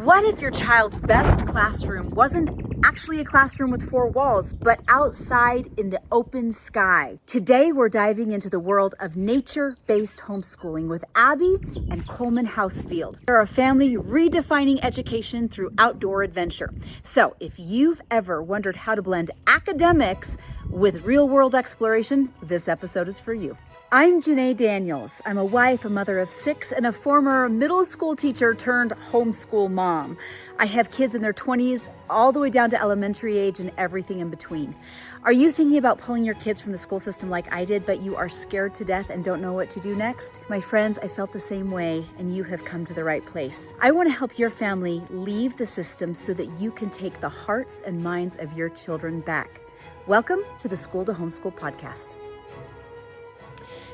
What if your child's best classroom wasn't actually a classroom with four walls, but outside in the open sky? Today, we're diving into the world of nature-based homeschooling with Abby and Coleman Housefield. They're a family redefining education through outdoor adventure. So if you've ever wondered how to blend academics with real-world exploration, this episode is for you. I'm Janae Daniels. I'm a wife, a mother of six, and a former middle school teacher turned homeschool mom. I have kids in their 20s, all the way down to elementary age and everything in between. Are you thinking about pulling your kids from the school system like I did, but you are scared to death and don't know what to do next? My friends, I felt the same way, and you have come to the right place. I want to help your family leave the system so that you can take the hearts and minds of your children back. Welcome to the School to Homeschool podcast.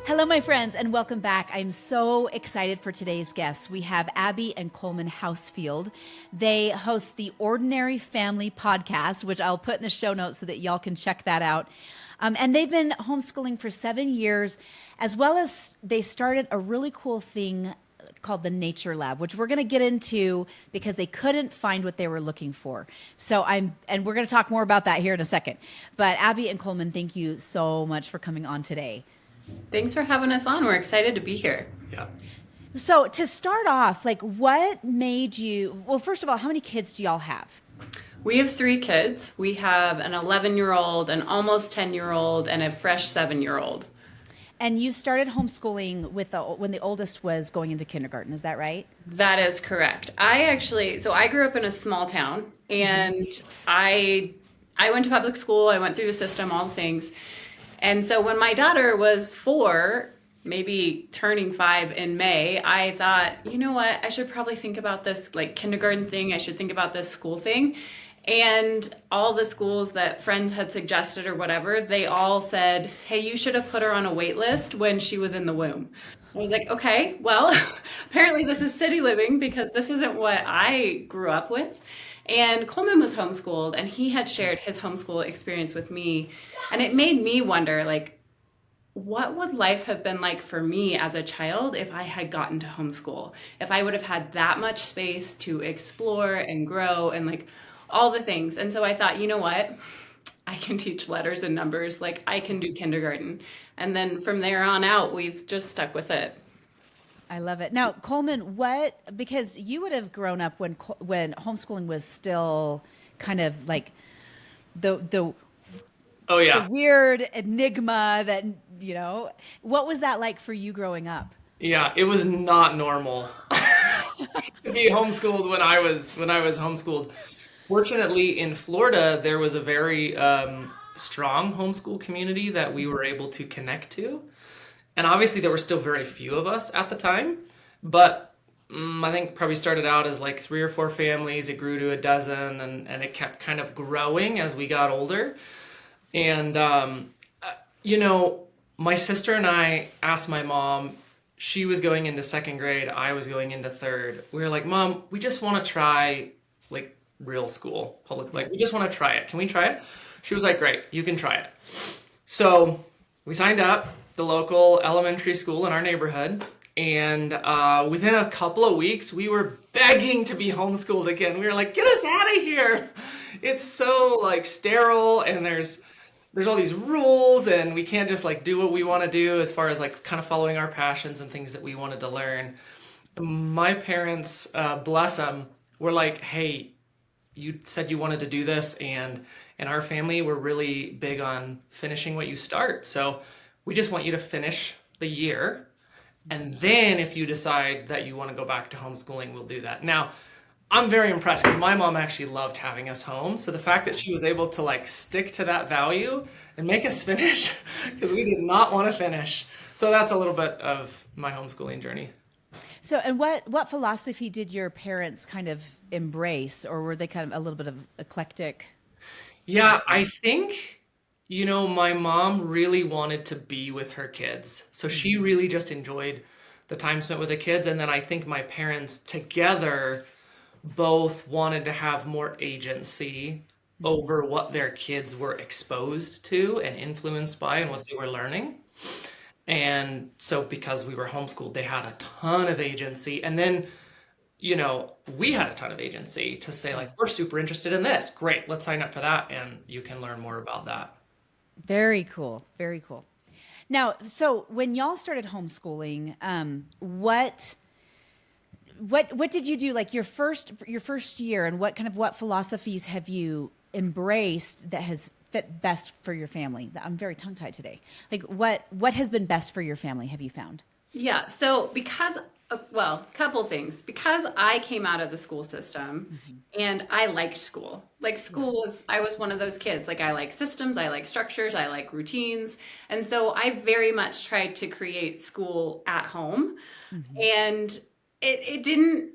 Hello, my friends, and welcome back. I'm so excited for today's guests. We have Abby and Coleman Housefield. They host the Ordinary Family podcast, which I'll put in the show notes so that y'all can check that out. And they've been homeschooling for 7 years, as well as they started a really cool thing called the Nature Lab, which we're going to get into because they couldn't find what they were looking for. And we're going to talk more about that here in a second. But Abby and Coleman, thank you so much for coming on today. Thanks for having us on. We're excited to be here. Yeah. So to start off, what made you, well, first of all, how many kids do y'all have? We have 3 kids. We have an 11-year-old, an almost 10-year-old, and a fresh 7-year-old. And you started homeschooling when the oldest was going into kindergarten, is that right? That is correct. I grew up in a small town, and I went to public school. I went through the system, all the things. And so when my daughter was 4, maybe turning 5 in May, I thought, you know what, I should probably think about this kindergarten thing. I should think about this school thing. And all the schools that friends had suggested or whatever, they all said, hey, you should have put her on a wait list when she was in the womb. I was like, okay, well, apparently this is city living because this isn't what I grew up with. And Coleman was homeschooled, and he had shared his homeschool experience with me. And it made me wonder, what would life have been like for me as a child if I had gotten to homeschool? If I would have had that much space to explore and grow and all the things. And so I thought, you know what? I can teach letters and numbers. I can do kindergarten. And then from there on out, we've just stuck with it. I love it. Now, Coleman, because you would have grown up when homeschooling was still kind of the weird enigma that, what was that like for you growing up? Yeah, it was not normal to be homeschooled when I was homeschooled. Fortunately, in Florida, there was a very strong homeschool community that we were able to connect to. And obviously there were still very few of us at the time, but I think probably started out as 3 or 4 families. It grew to a dozen, and it kept kind of growing as we got older. And, my sister and I asked my mom, she was going into 2nd grade, I was going into 3rd. We were like, Mom, we just want to try real school, public, we just want to try it. Can we try it? She was like, great, you can try it. So we signed up the local elementary school in our neighborhood, and within a couple of weeks we were begging to be homeschooled again. We were like, get us out of here, it's so sterile, and there's all these rules, and we can't just do what we want to do as far as kind of following our passions and things that we wanted to learn. My parents, bless them, were like, hey, you said you wanted to do this, and in our family we're really big on finishing what you start, so we just want you to finish the year, and then if you decide that you want to go back to homeschooling, we'll do that. Now, I'm very impressed because my mom actually loved having us home, so the fact that she was able to stick to that value and make us finish, because we did not want to finish. So that's a little bit of my homeschooling journey. So, and what philosophy did your parents kind of embrace, or were they kind of a little bit of eclectic? Yeah, I think my mom really wanted to be with her kids. So she really just enjoyed the time spent with the kids. And then I think my parents together both wanted to have more agency over what their kids were exposed to and influenced by and what they were learning. And so because we were homeschooled, they had a ton of agency. And then we had a ton of agency to say like, we're super interested in this. Great, let's sign up for that. And you can learn more about that. Very cool. Very cool. Now, so when y'all started homeschooling, what did you do like your first year, and what philosophies have you embraced that has fit best for your family? I'm very tongue-tied today. Like what has been best for your family, have you found? Yeah. So well, a couple things. Because I came out of the school system and I liked school. Like I was one of those kids. Like I like systems, I like structures, I like routines. And so I very much tried to create school at home. And it didn't,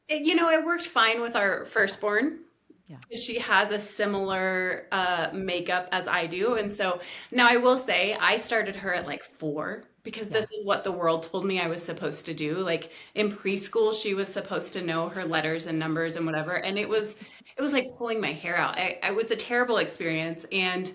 it worked fine with our firstborn. Yeah. She has a similar makeup as I do. And so now I will say I started her at like 4 because this is what the world told me I was supposed to do. Like in preschool, she was supposed to know her letters and numbers and whatever. And it was like pulling my hair out. It was a terrible experience. And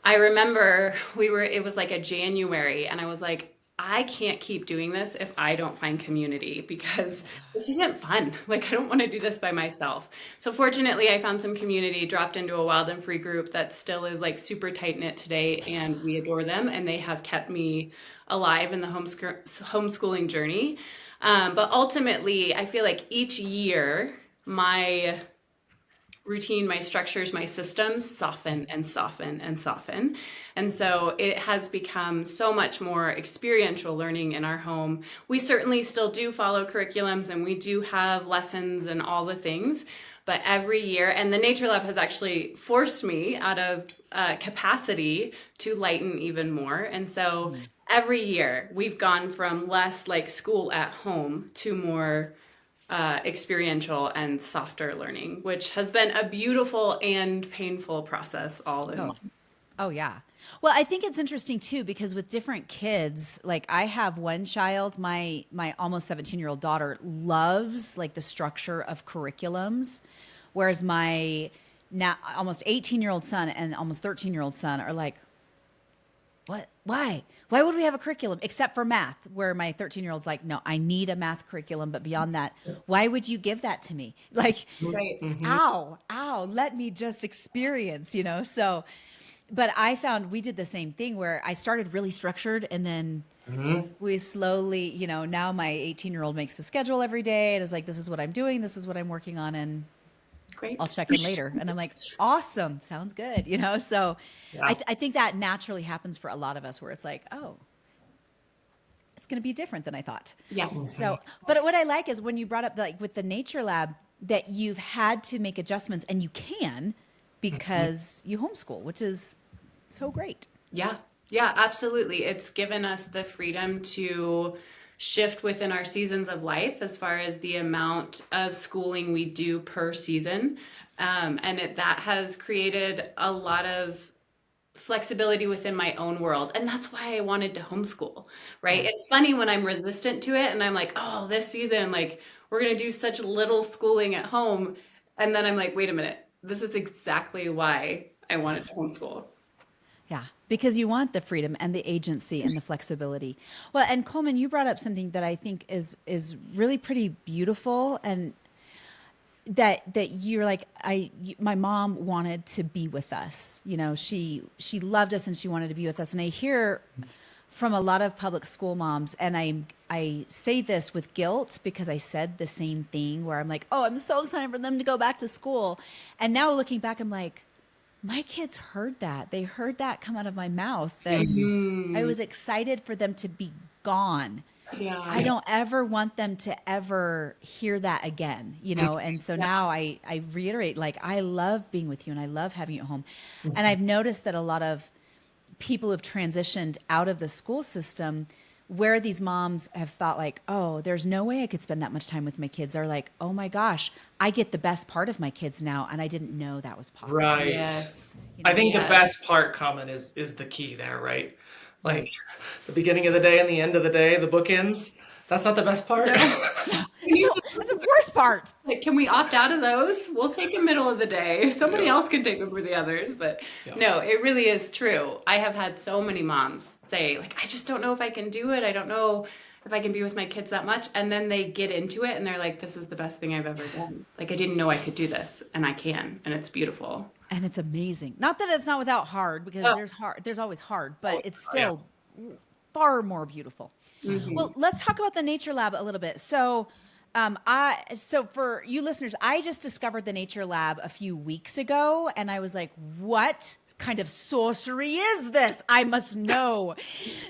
I remember it was like a January, and I was like, I can't keep doing this if I don't find community, because this isn't fun. Like, I don't want to do this by myself. So fortunately, I found some community, dropped into a wild and free group that still is like super tight knit today, and we adore them, and they have kept me alive in the homeschooling journey. But ultimately, I feel like each year, my routine, my structures, my systems soften and soften and soften. And so it has become so much more experiential learning in our home. We certainly still do follow curriculums, and we do have lessons and all the things. But every year, and the Nature Lab has actually forced me out of capacity to lighten even more. And so every year we've gone from less like school at home to more experiential and softer learning, which has been a beautiful and painful process all in one. Oh yeah. Well, I think it's interesting too, because with different kids, like I have one child, my almost 17-year-old daughter loves like the structure of curriculums, whereas my now almost 18-year-old son and almost 13-year-old son are like, what? Why? Why would we have a curriculum except for math? Where my 13-year-old's like, no, I need a math curriculum. But beyond that, why would you give that to me? Like, Right. ow, let me just experience, So, but I found we did the same thing where I started really structured, and then we slowly, now my 18-year-old makes a schedule every day and is like, this is what I'm doing. This is what I'm working on. And Great. I'll check in later. And I'm like, awesome. Sounds good. So I think that naturally happens for a lot of us, where it's like, oh, it's going to be different than I thought. Yeah. So, but what I like is when you brought up like with the Nature Lab, that you've had to make adjustments, and you can, because you homeschool, which is so great. Yeah. Yeah, absolutely. It's given us the freedom to shift within our seasons of life as far as the amount of schooling we do per season. That has created a lot of flexibility within my own world. And that's why I wanted to homeschool, right? It's funny when I'm resistant to it and I'm like, oh, this season, like we're going to do such little schooling at home. And then I'm like, wait a minute, this is exactly why I wanted to homeschool. Yeah, because you want the freedom and the agency and the flexibility. Well, and Coleman, you brought up something that I think is really pretty beautiful, and that you're like, my mom wanted to be with us. She loved us and she wanted to be with us. And I hear from a lot of public school moms, and I say this with guilt because I said the same thing, where I'm like, oh, I'm so excited for them to go back to school. And now looking back, I'm like, my kids heard that. They heard that come out of my mouth, that I was excited for them to be gone. Yeah. I don't ever want them to ever hear that again, And so now I reiterate, like, I love being with you and I love having you at home. And I've noticed that a lot of people have transitioned out of the school system, where these moms have thought like, oh, there's no way I could spend that much time with my kids. They're like, oh my gosh, I get the best part of my kids now, and I didn't know that was possible. Right. Yes. I think the best part, Common, is the key there, right? Like the beginning of the day and the end of the day, the bookends. That's not the best part. No. That's the worst part. Like, can we opt out of those? We'll take the middle of the day. Somebody else can take them for the others. But no, it really is true. I have had so many moms say, like, I just don't know if I can do it. I don't know if I can be with my kids that much. And then they get into it and they're like, this is the best thing I've ever done. Like, I didn't know I could do this, and I can, and it's beautiful. And it's amazing. Not that it's not without hard, because Oh, there's always hard, but it's Oh, yeah. still far more beautiful. Well, let's talk about the Nature Lab a little bit. So, so for you listeners, I just discovered the Nature Lab a few weeks ago, and I was like, what kind of sorcery is this? I must know.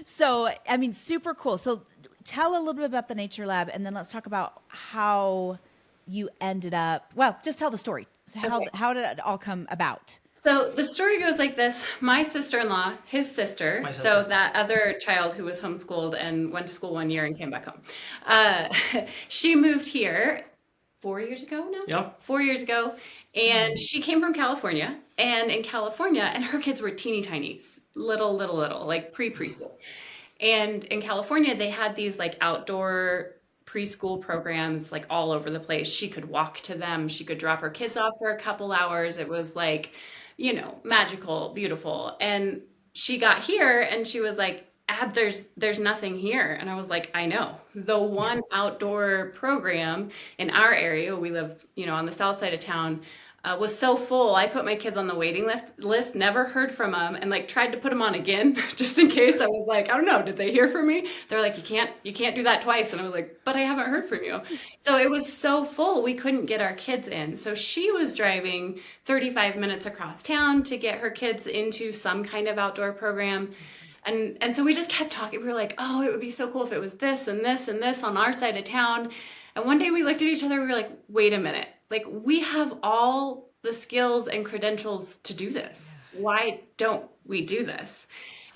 So, I mean, super cool. So tell a little bit about the Nature Lab, and then let's talk about how you ended up, well, just tell the story. So Okay. how did it all come about? So the story goes like this. My sister-in-law, his sister, My so sister. that other child who was homeschooled and went to school 1 year and came back home, uh, she moved here 4 years ago now? Yep. 4 years ago. And she came from California. And in California, and her kids were teeny tiny, little, like preschool. And in California, they had these like outdoor preschool programs like all over the place. She could walk to them. She could drop her kids off for a couple hours. It was like, magical, beautiful. And she got here and she was like, Ab, there's nothing here. And I was like, I know. The one outdoor program in our area, we live, on the south side of town, was so full. I put my kids on the waiting list, never heard from them, and like tried to put them on again just in case. I was like, I don't know, did they hear from me? They're like, you can't do that twice. And I was like, but I haven't heard from you. So it was so full, we couldn't get our kids in. So she was driving 35 minutes across town to get her kids into some kind of outdoor program. And so we just kept talking. We were like, oh, it would be so cool if it was this and this and this on our side of town. And one day we looked at each other, we were like, wait a minute. Like, we have all the skills and credentials to do this. Why don't we do this?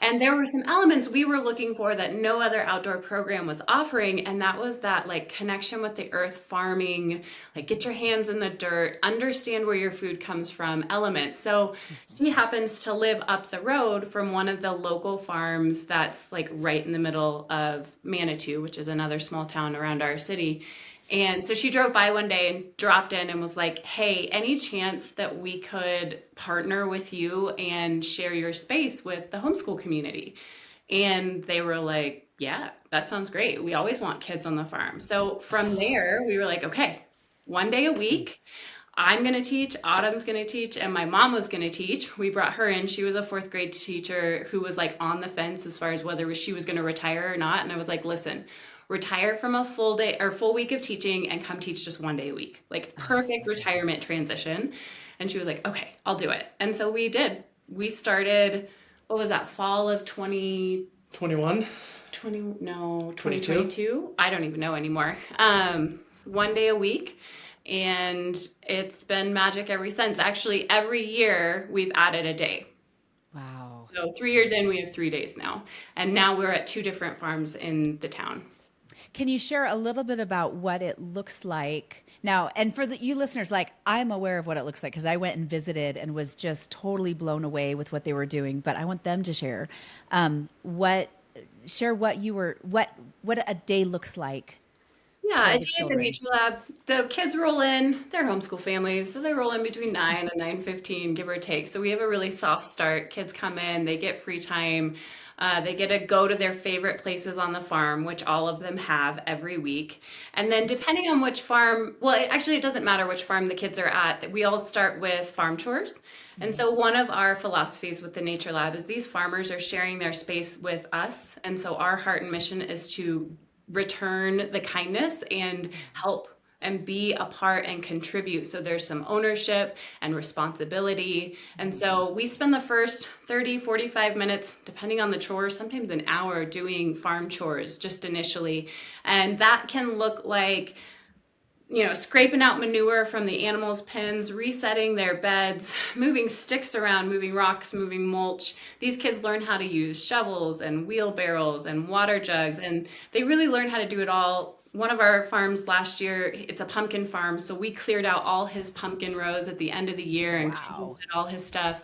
And there were some elements we were looking for that no other outdoor program was offering. And that was that like connection with the earth, farming, like get your hands in the dirt, understand where your food comes from element. So she happens to live up the road from one of the local farms that's like right in the middle of Manitou, which is another small town around our city. And so she drove by one day and dropped in and was like, hey, any chance that we could partner with you and share your space with the homeschool community? And they were like, yeah, that sounds great. We always want kids on the farm. So from there, we were like, okay, 1 day a week, I'm going to teach, Autumn's going to teach, and my mom was going to teach. We brought her in. She was a 4th grade teacher who was like on the fence as far as whether she was going to retire or not. And I was like, listen, retire from a full day or full week of teaching and come teach just 1 day a week. Like perfect retirement transition. And she was like, okay, I'll do it. And so we did. We started, what was that, fall of 21? 2022? I don't even know anymore. 1 day a week. And it's been magic ever since. Actually, every year we've added a day. Wow. So 3 years in, we have 3 days now. And now we're at 2 different farms in the town. Can you share a little bit about what it looks like now? And for you listeners, like, I'm aware of what it looks like because I went and visited and was just totally blown away with what they were doing. But I want them to share what a day looks like. Yeah, for a the day at the children. Nature Lab. The kids roll in. They're homeschool families, so they roll in between 9 and 9:15, give or take. So we have a really soft start. Kids come in, they get free time. They get to go to their favorite places on the farm, which all of them have every week. And then depending on which farm, well, it doesn't matter which farm the kids are at. We all start with farm chores. And so one of our philosophies with the Nature Lab is these farmers are sharing their space with us. And so our heart and mission is to return the kindness and help and be a part and contribute. So there's some ownership and responsibility. And so we spend the first 30, 45 minutes, depending on the chores, sometimes an hour doing farm chores just initially. And that can look like, scraping out manure from the animals' pens, resetting their beds, moving sticks around, moving rocks, moving mulch. These kids learn how to use shovels and wheelbarrows and water jugs, and they really learn how to do it all. One of our farms last year, it's a pumpkin farm, so we cleared out all his pumpkin rows at the end of the year and did all his stuff.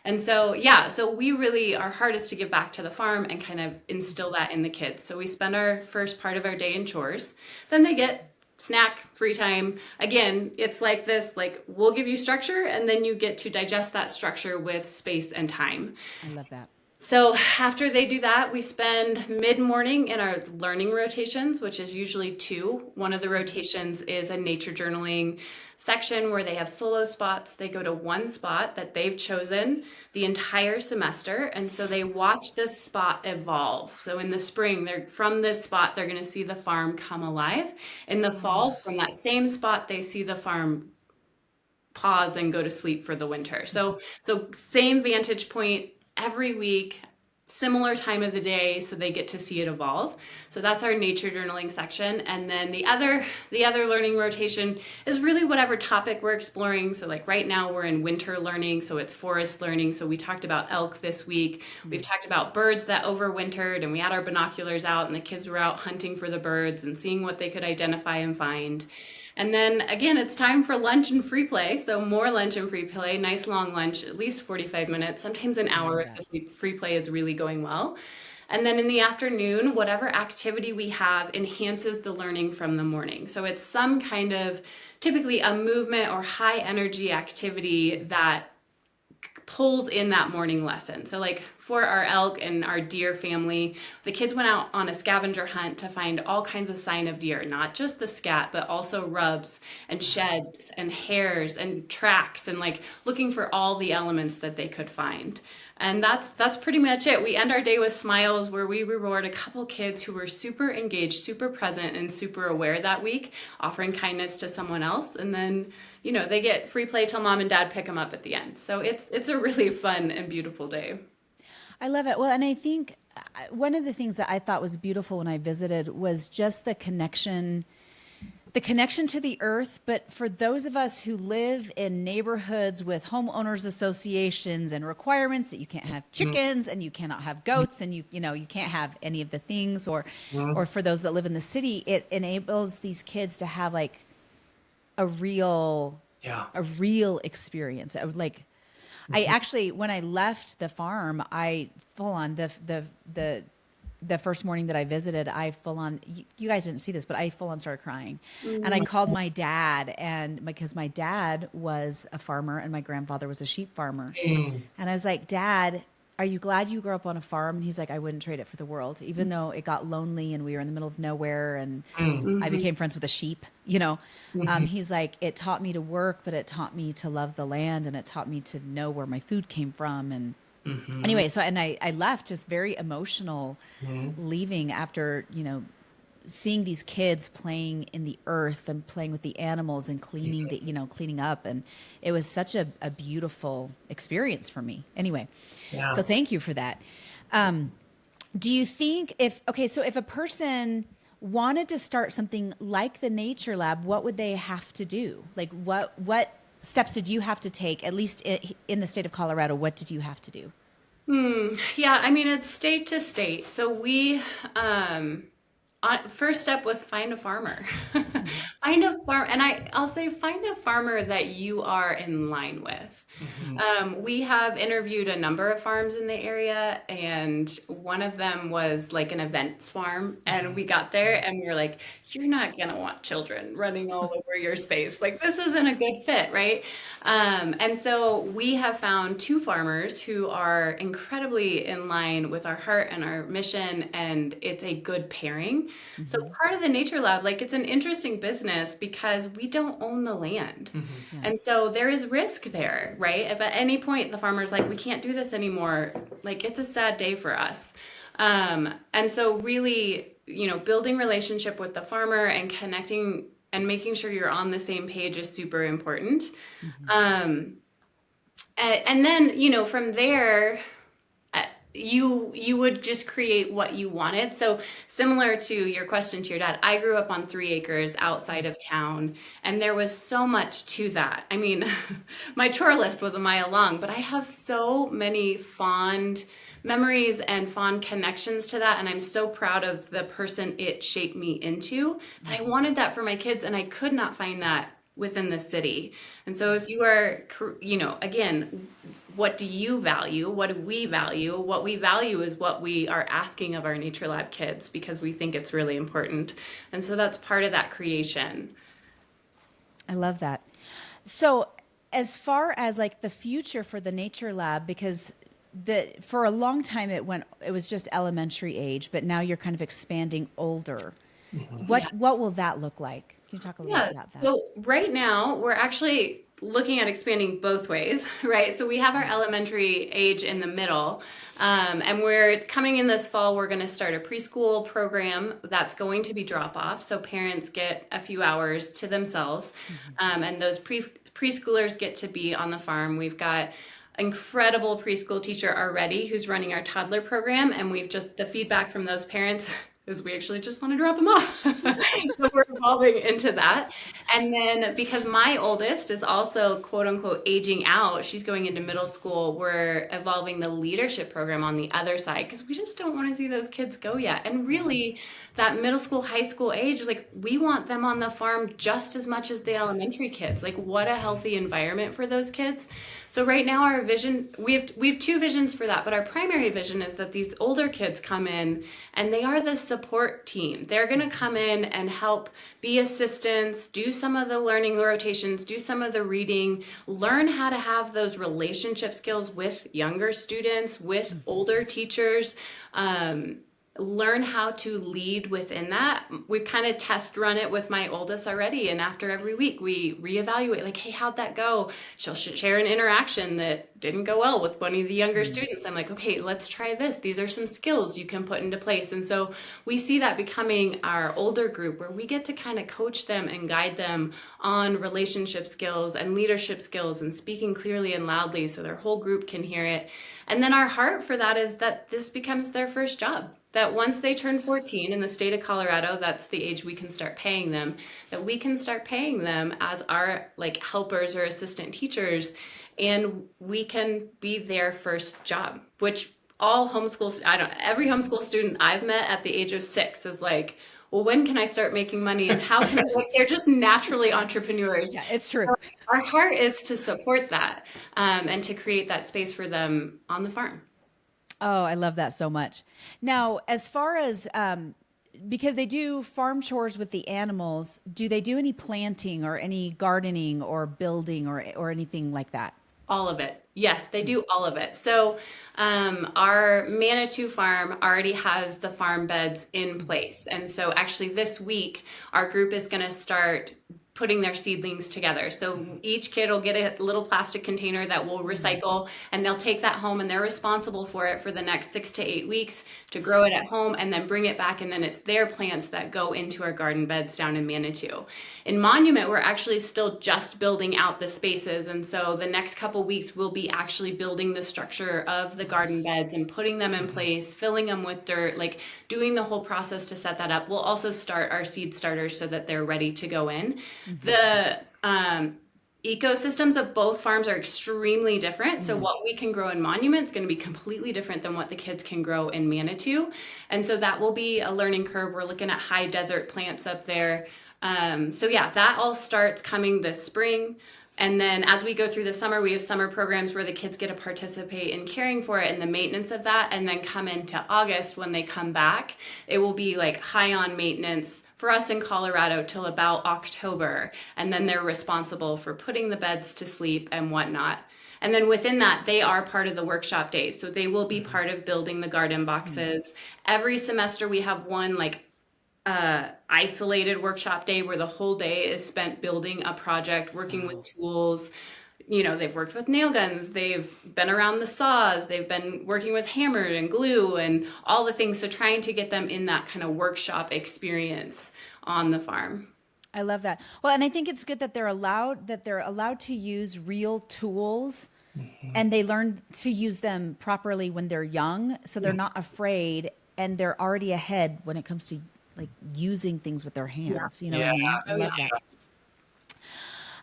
And so, so we really, our heart is to give back to the farm and kind of instill that in the kids. So we spend our first part of our day in chores. Then they get snack, free time. Again, it's like this, like we'll give you structure and then you get to digest that structure with space and time. I love that. So after they do that, we spend mid-morning in our learning rotations, which is usually two. One of the rotations is a nature journaling section where they have solo spots. They go to one spot that they've chosen the entire semester. And so they watch this spot evolve. So in the spring, they're from this spot, they're going to see the farm come alive. In the fall, from that same spot, they see the farm pause and go to sleep for the winter. So same vantage point every week, similar time of the day, so they get to see it evolve. So that's our nature journaling section. And then the other learning rotation is really whatever topic we're exploring. So like right now we're in winter learning, so it's forest learning. So we talked about elk this week. We've talked about birds that overwintered, and we had our binoculars out and the kids were out hunting for the birds and seeing what they could identify and find. And then again, it's time for lunch and free play. So more lunch and free play, nice long lunch, at least 45 minutes, sometimes an hour if the free play is really going well. And then in the afternoon, whatever activity we have enhances the learning from the morning. So it's some kind of typically a movement or high energy activity that pulls in that morning lesson. So like for our elk and our deer family, the kids went out on a scavenger hunt to find all kinds of sign of deer, not just the scat, but also rubs and sheds and hairs and tracks, and like looking for all the elements that they could find. And that's pretty much it. We end our day with smiles, where we reward a couple kids who were super engaged, super present, and super aware that week, offering kindness to someone else. And then, they get free play till mom and dad pick them up at the end. So it's a really fun and beautiful day. I love it. Well, and I think one of the things that I thought was beautiful when I visited was just the connection to the earth. But for those of us who live in neighborhoods with homeowners associations and requirements that you can't have chickens and you cannot have goats and you can't have any of the things, or for those that live in the city, it enables these kids to have like a real experience. I actually, when I left the farm, I full on the first morning that I visited, I full on, you guys didn't see this, but I full on started crying. And I called my dad, and because my dad was a farmer and my grandfather was a sheep farmer. And I was like, Dad, are you glad you grew up on a farm? And he's like, I wouldn't trade it for the world, even though it got lonely and we were in the middle of nowhere and I became friends with the sheep, he's like, it taught me to work, but it taught me to love the land, and it taught me to know where my food came from. And anyway, so, and I left just very emotional, leaving after, seeing these kids playing in the earth and playing with the animals and cleaning up. And it was such a beautiful experience for me. Anyway, so thank you for that. Do you think if a person wanted to start something like the Nature Lab, what would they have to do? Like what steps did you have to take, at least in the state of Colorado? What did you have to do? Yeah, I mean, it's state to state. So we, first step was find a farmer. Find a farm, and I'll say find a farmer that you are in line with. We have interviewed a number of farms in the area, and one of them was like an events farm. And we got there and we were like, you're not going to want children running all over your space. Like, this isn't a good fit, right? And so we have found two farmers who are incredibly in line with our heart and our mission, and it's a good pairing. So part of the Nature Lab, like, it's an interesting business because we don't own the land. And so there is risk there, right? If at any point the farmer's like, we can't do this anymore, like, it's a sad day for us. And so really, building relationship with the farmer and connecting and making sure you're on the same page is super important. And then, from there, you would just create what you wanted. So similar to your question to your dad, I grew up on 3 acres outside of town, and there was so much to that. I mean, my chore list was a mile long, but I have so many fond memories and fond connections to that. And I'm so proud of the person it shaped me into, that I wanted that for my kids, and I could not find that within the city. And so if you are, again, what do you value? What do we value? What we value is what we are asking of our Nature Lab kids, because we think it's really important. And so that's part of that creation. I love that. So as far as like the future for the Nature Lab, because for a long time it was just elementary age, but now you're kind of expanding older. What will that look like? Can you talk a little bit Yeah. about that? So right now we're actually looking at expanding both ways, right? So we have our elementary age in the middle, and we're coming in this fall. We're going to start a preschool program that's going to be drop off, so parents get a few hours to themselves, and those preschoolers get to be on the farm. We've got incredible preschool teacher already who's running our toddler program, and the feedback from those parents is we actually just want to drop them off. So we're evolving into that. And then because my oldest is also quote unquote aging out, she's going into middle school, we're evolving the leadership program on the other side because we just don't want to see those kids go yet. And really, that middle school, high school age, like we want them on the farm just as much as the elementary kids. Like what a healthy environment for those kids. So right now our vision, we have two visions for that, but our primary vision is that these older kids come in and they are the support team. They're going to come in and help be assistants, do some of the learning rotations, do some of the reading, learn how to have those relationship skills with younger students, with older teachers, learn how to lead within that. We've kind of test run it with my oldest already, and after every week we reevaluate, like, hey, how'd that go? She'll share an interaction that didn't go well with one of the younger students. I'm like, okay, let's try this. These are some skills you can put into place. And so we see that becoming our older group where we get to kind of coach them and guide them on relationship skills and leadership skills and speaking clearly and loudly so their whole group can hear it. And then our heart for that is that this becomes their first job. That once they turn 14 in the state of Colorado, that's the age we can start paying them, that we can start paying them as our like helpers or assistant teachers, and we can be their first job, which every homeschool student I've met at the age of 6 is like, well, when can I start making money and how can they're just naturally entrepreneurs. Yeah, it's true. So our heart is to support that and to create that space for them on the farm. Oh, I love that so much. Now, as far as because they do farm chores with the animals, do they do any planting or any gardening or building or anything like that? All of it. Yes, they do all of it. So our Manitou farm already has the farm beds in place. And so actually this week, our group is going to start putting their seedlings together. So each kid will get a little plastic container that we'll recycle, and they'll take that home and they're responsible for it for the next 6 to 8 weeks to grow it at home and then bring it back. And then it's their plants that go into our garden beds down in Manitou. In Monument, we're actually still just building out the spaces. And so the next couple weeks, we'll be actually building the structure of the garden beds and putting them in place, filling them with dirt, like doing the whole process to set that up. We'll also start our seed starters so that they're ready to go in. The ecosystems of both farms are extremely different. So what we can grow in Monument is going to be completely different than what the kids can grow in Manitou. And so that will be a learning curve. We're looking at high desert plants up there. So yeah, that all starts coming this spring. And then as we go through the summer, we have summer programs where the kids get to participate in caring for it and the maintenance of that. And then come into August when they come back, it will be like high on maintenance for us in Colorado till about October. And then they're responsible for putting the beds to sleep and whatnot. And then within that, they are part of the workshop days. So they will be part of building the garden boxes. Every semester we have one like isolated workshop day where the whole day is spent building a project, working with tools. You know, they've worked with nail guns, they've been around the saws, they've been working with hammer and glue and all the things. So trying to get them in that kind of workshop experience on the farm. I love that. Well, and I think it's good that they're allowed to use real tools and they learn to use them properly when they're young, so they're not afraid and they're already ahead when it comes to like using things with their hands. You know what I mean? I love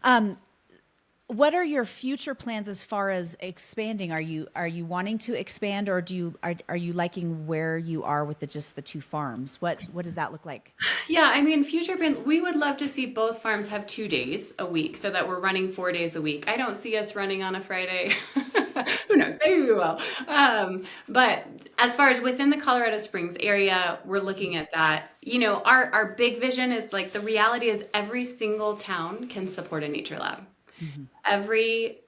that. What are your future plans as far as expanding? Are you wanting to expand, or are you liking where you are with just the 2 farms? What does that look like? Yeah, I mean, future plans, we would love to see both farms have 2 days a week so that we're running 4 days a week. I don't see us running on a Friday. Who knows? Maybe we will. But as far as within the Colorado Springs area, we're looking at that. You know, our big vision is like the reality is every single town can support a nature lab. Every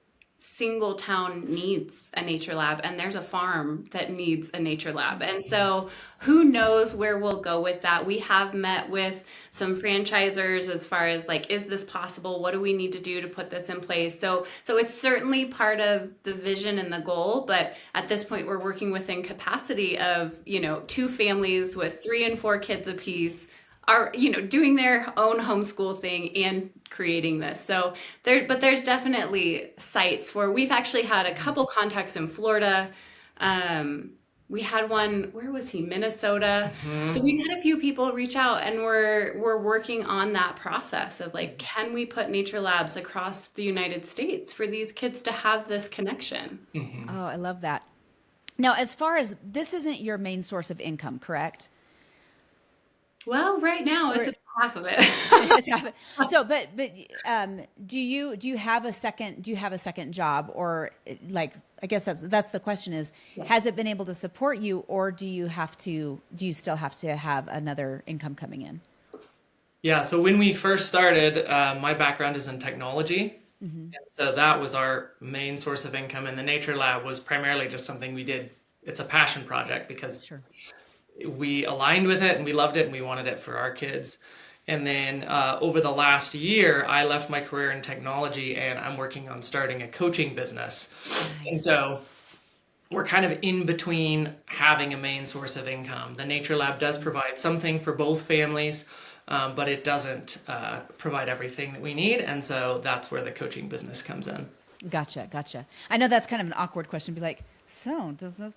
single town needs a nature lab, and there's a farm that needs a nature lab. And so who knows where we'll go with that. We have met with some franchisors as far as like, is this possible? What do we need to do to put this in place? So it's certainly part of the vision and the goal, but at this point we're working within capacity of, 2 families with 3 and 4 kids apiece are, doing their own homeschool thing and creating this. So there's definitely sites where we've actually had a couple contacts in Florida. We had one, where was he? Minnesota. So we've had a few people reach out, and we're working on that process of like, can we put nature labs across the United States for these kids to have this connection? Oh, I love that. Now, as far as this isn't your main source of income, correct? Well, right now it's about half of it. It's half it. So, but do you have a second job, or like, I guess that's the question is, has it been able to support you, or do you still have to have another income coming in? Yeah, so when we first started, my background is in technology. And so that was our main source of income. And the Nature Lab was primarily just something we did. It's a passion project because we aligned with it and we loved it and we wanted it for our kids. And then over the last year, I left my career in technology and I'm working on starting a coaching business. Nice. And so we're kind of in between having a main source of income. The Nature Lab does provide something for both families, but it doesn't provide everything that we need. And so that's where the coaching business comes in. Gotcha. I know that's kind of an awkward question. Be like, so does this?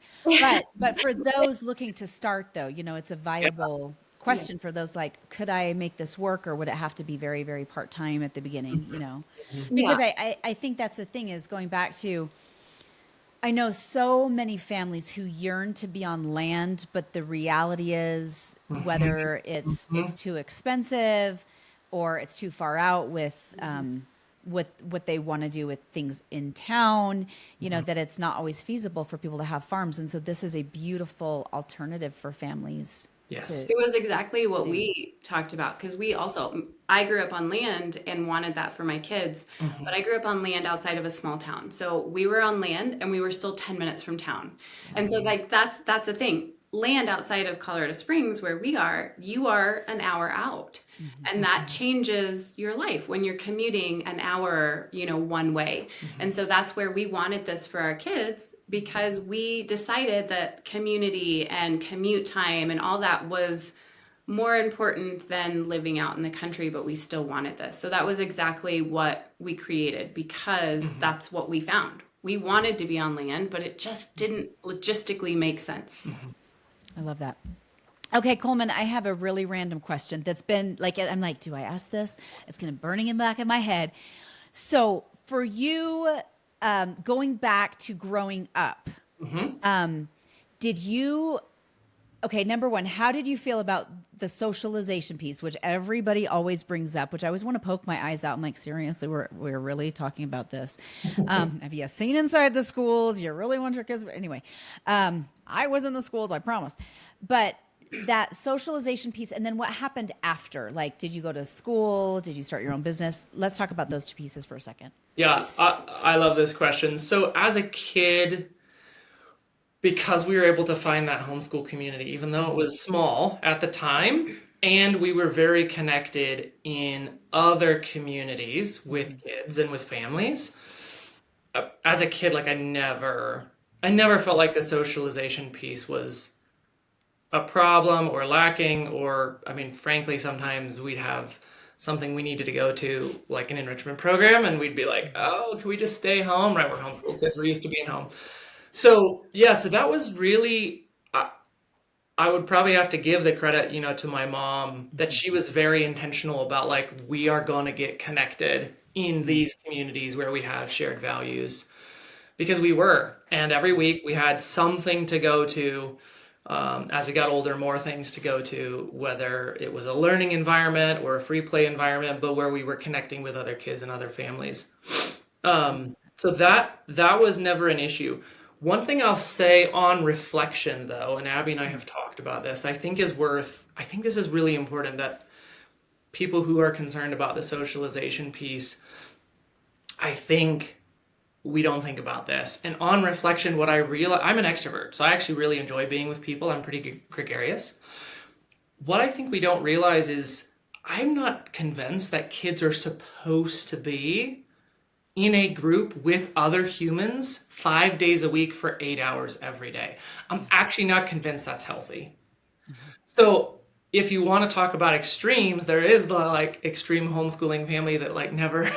But for those looking to start, though, it's a viable question for those like, could I make this work, or would it have to be very, very part-time at the beginning? Because I think that's the thing is going back to, I know so many families who yearn to be on land, but the reality is whether it's too expensive or it's too far out with what they want to do with things in town, that it's not always feasible for people to have farms. And so this is a beautiful alternative for families. Yes. It was exactly what we talked about, because I grew up on land and wanted that for my kids, but I grew up on land outside of a small town. So we were on land and we were still 10 minutes from town. And so like, that's the thing. Land outside of Colorado Springs, where we are, you are an hour out. And that changes your life when you're commuting an hour, one way. And so that's where we wanted this for our kids, because we decided that community and commute time and all that was more important than living out in the country, but we still wanted this. So that was exactly what we created, because that's what we found. We wanted to be on land, but it just didn't logistically make sense. I love that. Okay, Coleman, I have a really random question that's been like, I'm like, do I ask this? It's kind of burning in the back of my head. So for you, going back to growing up, number one, how did you feel about the socialization piece, which everybody always brings up, which I always want to poke my eyes out. I'm like, seriously, we're really talking about this. Have you seen inside the schools? You really want your kids? Anyway, I was in the schools, I promise. But that socialization piece, and then what happened after? Like, did you go to school? Did you start your own business? Let's talk about those two pieces for a second. Yeah, I love this question. So as a kid, because we were able to find that homeschool community, even though it was small at the time, and we were very connected in other communities with kids and with families. As a kid, like I never felt like the socialization piece was a problem or lacking, or, I mean, frankly, sometimes we'd have something we needed to go to, like an enrichment program, and we'd be like, oh, can we just stay home? Right, we're homeschool kids, we're used to being home. So that was really, I would probably have to give the credit, to my mom, that she was very intentional about like, we are going to get connected in these communities where we have shared values, because we were. And every week we had something to go to. As we got older, more things to go to, whether it was a learning environment or a free play environment, but where we were connecting with other kids and other families. So that was never an issue. One thing I'll say on reflection, though, and Abby and I have talked about this, I think this is really important, that people who are concerned about the socialization piece, I think we don't think about this. And on reflection, what I realize, I'm an extrovert, so I actually really enjoy being with people. I'm pretty gregarious. What I think we don't realize is I'm not convinced that kids are supposed to be in a group with other humans 5 days a week for 8 hours every day. I'm actually not convinced that's healthy. So if you want to talk about extremes, there is the like extreme homeschooling family that like never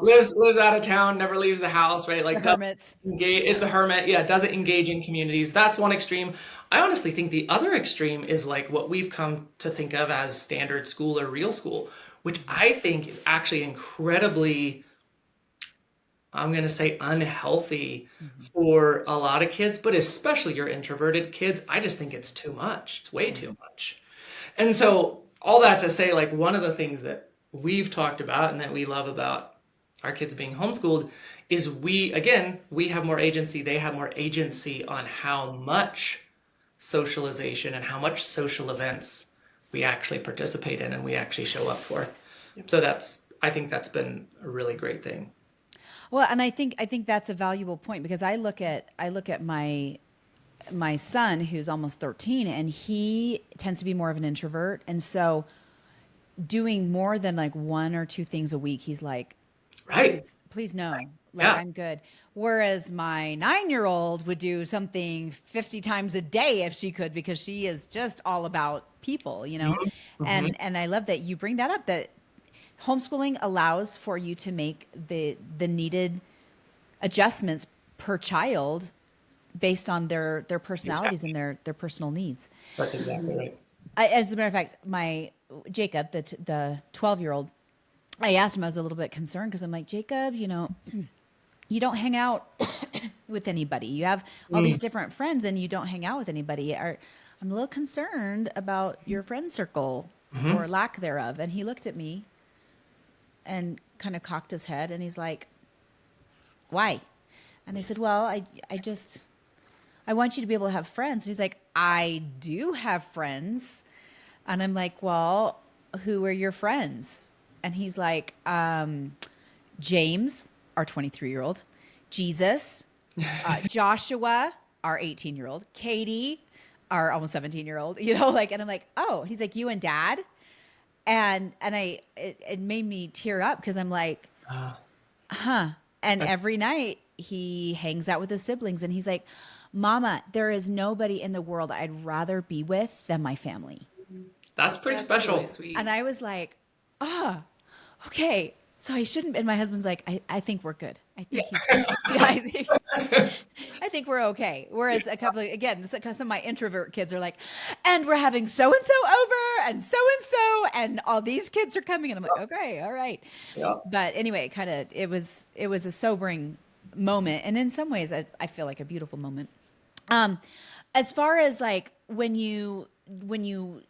lives out of town, never leaves the house, right? Like hermits. it's a hermit, yeah, doesn't engage in communities. That's one extreme. I honestly think the other extreme is like what we've come to think of as standard school or real school, which I think is actually incredibly, I'm going to say, unhealthy for a lot of kids, but especially your introverted kids. I just think it's too much. It's way too much. And so all that to say, like, one of the things that we've talked about and that we love about our kids being homeschooled is we have more agency. They have more agency on how much socialization and how much social events we actually participate in and we actually show up for. So I think that's been a really great thing. Well, and I think that's a valuable point, because I look at my son, who's almost 13, and he tends to be more of an introvert, and so doing more than like 1 or 2 things a week, he's like, right, please no, like, yeah. I'm good. Whereas my 9-year-old would do something 50 times a day if she could, because she is just all about people, you know. And I love that you bring that up, that homeschooling allows for you to make the needed adjustments per child based on their personalities and their personal needs. That's exactly right. As a matter of fact, my Jacob, the 12-year-old, I asked him, I was a little bit concerned because I'm like, Jacob, you know, you don't hang out with anybody. You have all these different friends and you don't hang out with anybody. I'm a little concerned about your friend circle or lack thereof. And he looked at me and kind of cocked his head and he's like, why? And I said, well, I want you to be able to have friends. And he's like, I do have friends. And I'm like, well, who are your friends? And he's like, James, our 23-year-old, Jesus, Joshua, our 18-year-old, Katie, our almost 17-year-old, you know, like, and I'm like, oh, he's like, you and dad. And it made me tear up because I'm like, huh. And every night he hangs out with his siblings and he's like, Mama, there is nobody in the world I'd rather be with than my fammy. That's pretty special. Really sweet. And I was like, okay. So I shouldn't. And my husband's like, I think we're good. I think he's good. I think we're okay. Whereas a couple of, again, some of my introvert kids are like, and we're having so-and-so over and so-and-so and all these kids are coming. And I'm like, okay, all right. Yeah. But anyway, it was a sobering moment. And in some ways, I feel like a beautiful moment. As far as like when you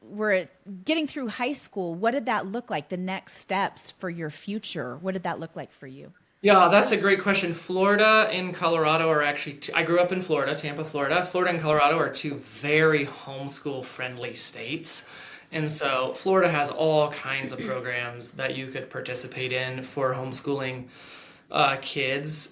were getting through high school, what did that look like? The next steps for your future? What did that look like for you? Yeah, that's a great question. Florida and Colorado are actually, I grew up in Florida, Tampa, Florida. Florida and Colorado are two very homeschool friendly states. And so Florida has all kinds of programs that you could participate in for homeschooling kids.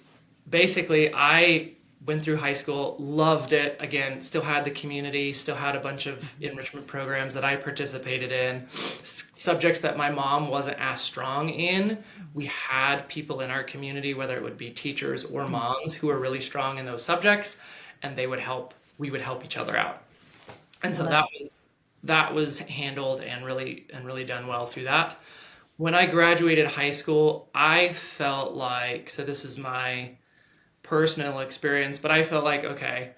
Basically, I went through high school, loved it. Again, still had the community, still had a bunch of enrichment programs that I participated in. Subjects that my mom wasn't as strong in, we had people in our community, whether it would be teachers or moms, who were really strong in those subjects, and we would help each other out. And so that was handled and really done well through that. When I graduated high school, I felt like, so this is my personal experience, but I felt like, okay,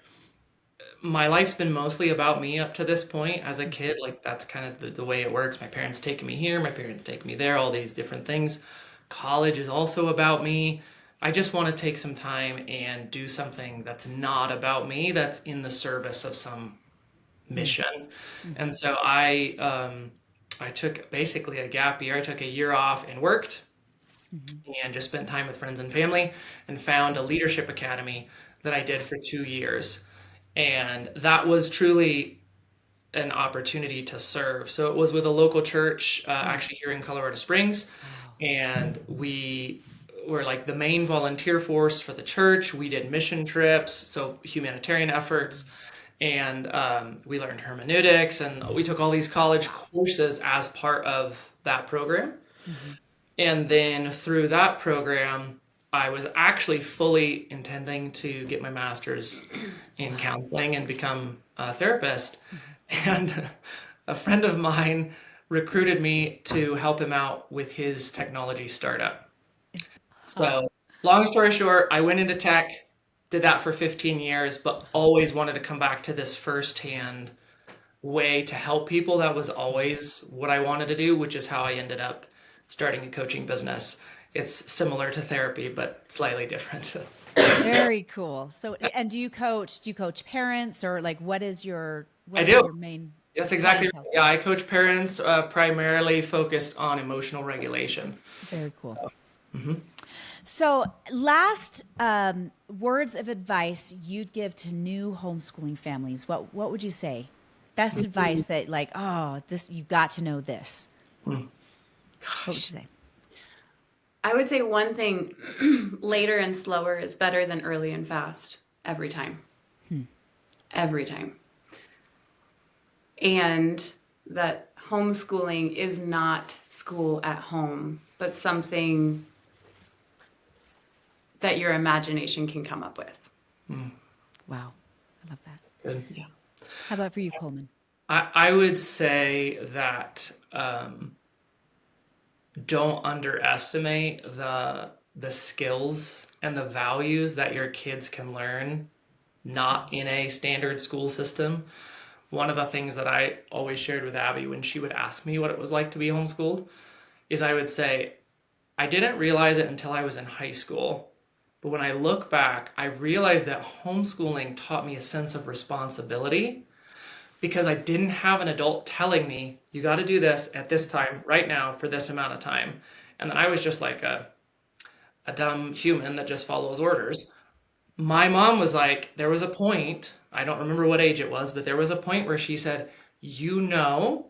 my life's been mostly about me up to this point as a kid. Like that's kind of the way it works. My parents taking me here, my parents taking me there, all these different things. College is also about me. I just want to take some time and do something that's not about me, that's in the service of some mission. And so I took basically a gap year. I took a year off and worked and just spent time with friends and family and found a leadership academy that I did for 2 years. And that was truly an opportunity to serve. So it was with a local church, actually here in Colorado Springs. And we were like the main volunteer force for the church. We did mission trips, so humanitarian efforts, and we learned hermeneutics, and we took all these college courses as part of that program. And then through that program, I was actually fully intending to get my master's in counseling and become a therapist. And a friend of mine recruited me to help him out with his technology startup. So, long story short, I went into tech, did that for 15 years, but always wanted to come back to this firsthand way to help people. That was always what I wanted to do, which is how I ended up starting a coaching business. It's similar to therapy, but slightly different. Very cool. So, and do you coach parents, or like, what is your main? That's exactly right. Yeah, I coach parents, primarily focused on emotional regulation. Very cool. So last words of advice you'd give to new homeschooling families, what would you say? Best advice that like, oh, this, you've got to know this. What would you say? I would say one thing, later and slower is better than early and fast every time. Every time. And that homeschooling is not school at home, but something that your imagination can come up with. Wow. I love that. Good. Yeah. How about for you, Coleman? I would say that don't underestimate the skills and the values that your kids can learn not in a standard school system. One of the things that I always shared with Abby when she would ask me what it was like to be homeschooled is I would say, I didn't realize it until I was in high school. But when I look back, I realized that homeschooling taught me a sense of responsibility because I didn't have an adult telling me, you got to do this at this time, right now, for this amount of time. And then I was just like a dumb human that just follows orders. My mom was like, there was a point, I don't remember what age it was, but there was a point where she said, you know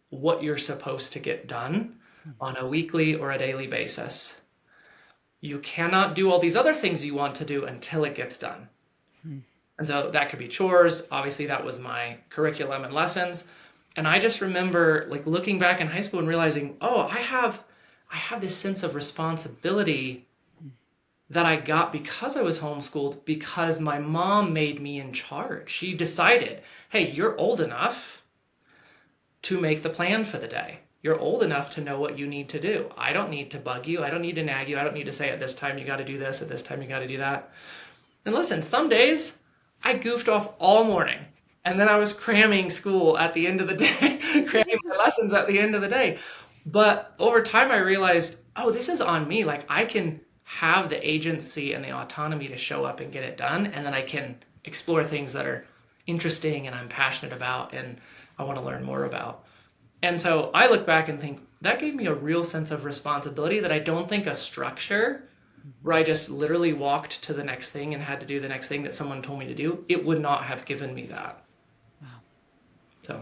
what you're supposed to get done on a weekly or a daily basis. You cannot do all these other things you want to do until it gets done. And so that could be chores. Obviously, that was my curriculum and lessons. And I just remember like looking back in high school and realizing, oh, I have this sense of responsibility that I got because I was homeschooled, because my mom made me in charge. She decided, hey, you're old enough to make the plan for the day. You're old enough to know what you need to do. I don't need to bug you. I don't need to nag you. I don't need to say at this time you got to do this, at this time you got to do that. And listen, some days I goofed off all morning. And then I was cramming school at the end of the day, cramming my lessons at the end of the day. But over time I realized, oh, this is on me. Like I can have the agency and the autonomy to show up and get it done. And then I can explore things that are interesting and I'm passionate about and I want to learn more about. And so I look back and think that gave me a real sense of responsibility that I don't think a structure where I just literally walked to the next thing and had to do the next thing that someone told me to do, it would not have given me that. Wow. So.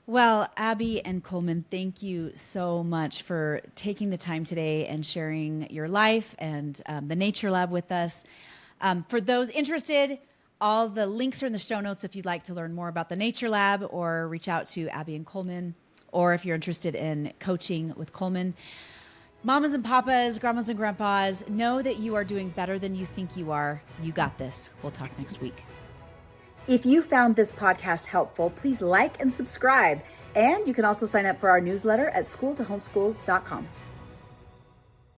Well, Abby and Coleman, thank you so much for taking the time today and sharing your life and the Nature Lab with us. For those interested, all the links are in the show notes if you'd like to learn more about the Nature Lab or reach out to Abby and Coleman, or if you're interested in coaching with Coleman. Mamas and papas, grandmas and grandpas, know that you are doing better than you think you are. You got this. We'll talk next week. If you found this podcast helpful, please like and subscribe. And you can also sign up for our newsletter at schooltohomeschool.com.